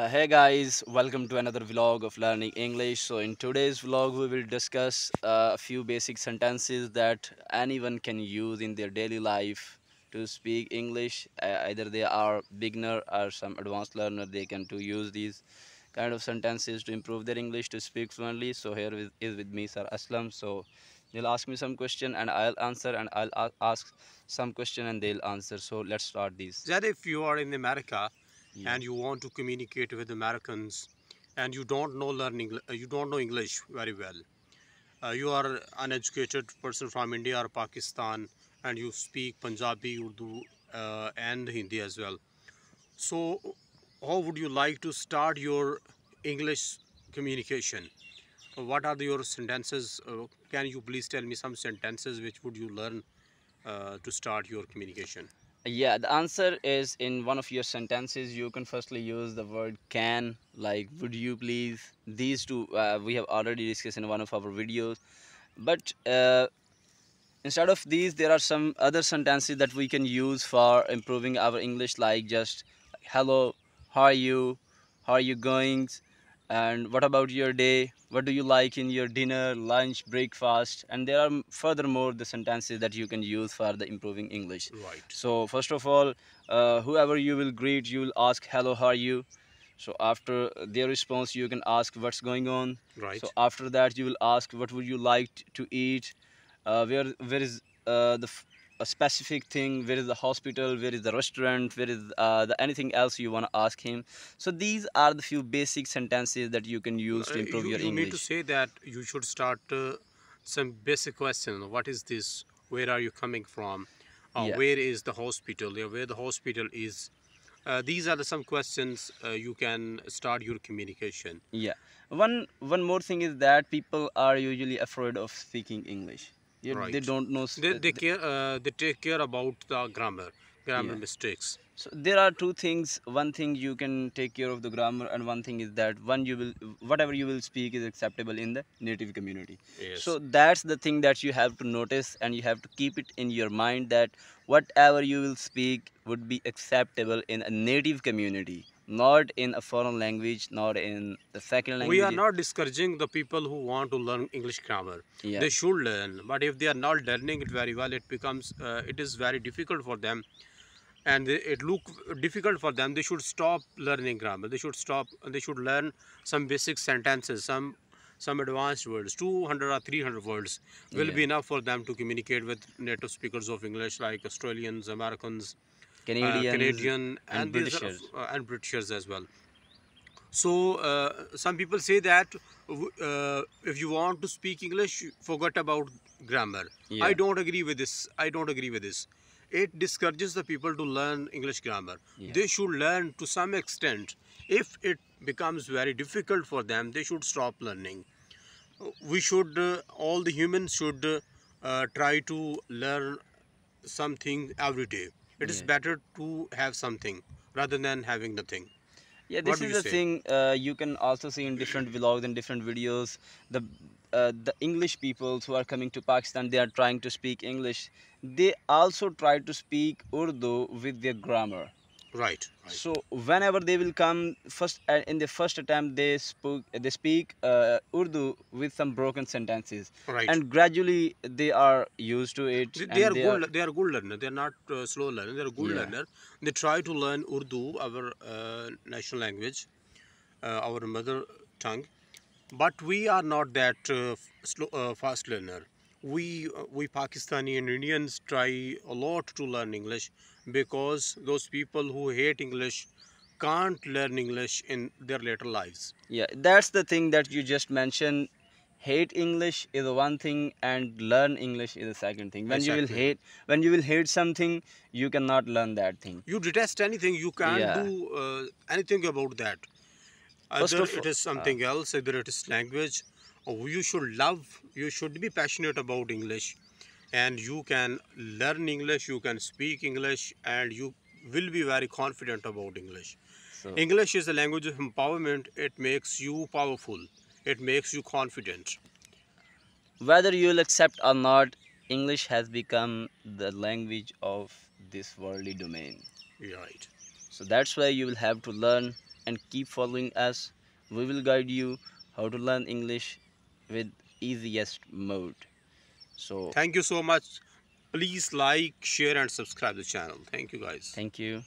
Hey guys, welcome to another vlog of learning English. So in today's vlog we will discuss a few basic sentences that anyone can use in their daily life to speak English. Either they are beginner or some advanced learner, they can to use these kind of sentences to improve their English to speak fluently. So here is with me Sir Aslam. So they'll ask me some question and I'll answer, and I'll ask some question and they'll answer. So let's start these. That if you are in America Yeah. and you want to communicate with Americans and you don't know English very well, you are uneducated person from India or Pakistan, and you speak Punjabi, Urdu, and Hindi as well. So, how would you like to start your English communication? What are your sentences? Can you please tell me some sentences which would you learn to start your communication? Yeah, the answer is in one of your sentences. You can firstly use the word can, like would you please. These two we have already discussed in one of our videos. But instead of these, there are some other sentences that we can use for improving our English, like just hello, how are you, how are you going, and what about your day, what do you like in your dinner, lunch, breakfast. And there are furthermore the sentences that you can use for the improving English. Right, So first of all, whoever you will greet, you will ask hello, how are you. So after their response, you can ask what's going on. So right. after that, you will ask what would you like to eat. Where is a specific thing, where is the hospital, where is the restaurant, where is anything else you want to ask him. So these are the few basic sentences that you can use to improve You your you mean to English. say that you should start some basic question. What is this? Where are you coming from? Yeah. Where is the hospital? Yeah, where the hospital is? These are some questions you can start your communication. Yeah, one more thing is that people are usually afraid of speaking English. Yeah, they Right. don't know They take care about the grammar yeah. mistakes. So there are two things. One thing, you can take care of the grammar, and one thing is that one you will, whatever you will speak is acceptable in the native community. Yes. So that's the thing that you have to notice, and you have to keep it in your mind that whatever you will speak would be acceptable in a native community, not in a foreign language, not in the second We are language. not discouraging the people who want to learn English grammar. Yeah. They should learn, but if they are not learning it very well, it is very difficult for them, and it look difficult for them. They should stop learning grammar. They should learn some basic sentences, some advanced words. 200 or 300 words will Yeah. be enough for them to communicate with native speakers of English, like Australians, Americans, Canadians Canadian, and and Britishers. and Britishers as well. So some people say that if you want to speak English, forget about grammar. I Yeah. don't agree with this. I don't agree with this. It discourages the people to learn English grammar. Yeah. They should learn to some extent. If it becomes very difficult for them, they should stop learning. We should, all the humans should try to learn something every day. It is Yeah. better to have something rather than having nothing. Yeah, What this do is you the say? thing. You can also see in different vlogs and different videos, the the English peoples who are coming to Pakistan, they are trying to speak English. They also try to speak Urdu with their grammar. Right, right. So whenever they will come first, in the first attempt, they speak Urdu with some broken sentences, Right. and gradually they are used to it, They and are they are. good. They are good learner. They are not slow learner. They are good Yeah. learner. They try to learn Urdu, our national language, our mother tongue. But we are not that fast learner. We Pakistani and Indians try a lot to learn English because those people who hate English can't learn English in their later lives. Yeah, that's the thing that you just mentioned. Hate English is the one thing, and learn English is the second thing. Exactly. When you will hate something, you cannot learn that thing. You detest anything. You can't Yeah. do anything about that. First Either of it is uh, something else, either it is language, or you should love, you should be passionate about English, and you can learn English, you can speak English, and you will be very confident about English. so English is a language of empowerment. It makes you powerful, it makes you confident. whether you'll accept or not, English has become the language of this worldly domain. Right. So that's why you will have to learn. and keep following us. We will guide you how to learn English with easiest mode. So Thank you so much. Please like, share, and subscribe the channel. Thank you, guys. thank you.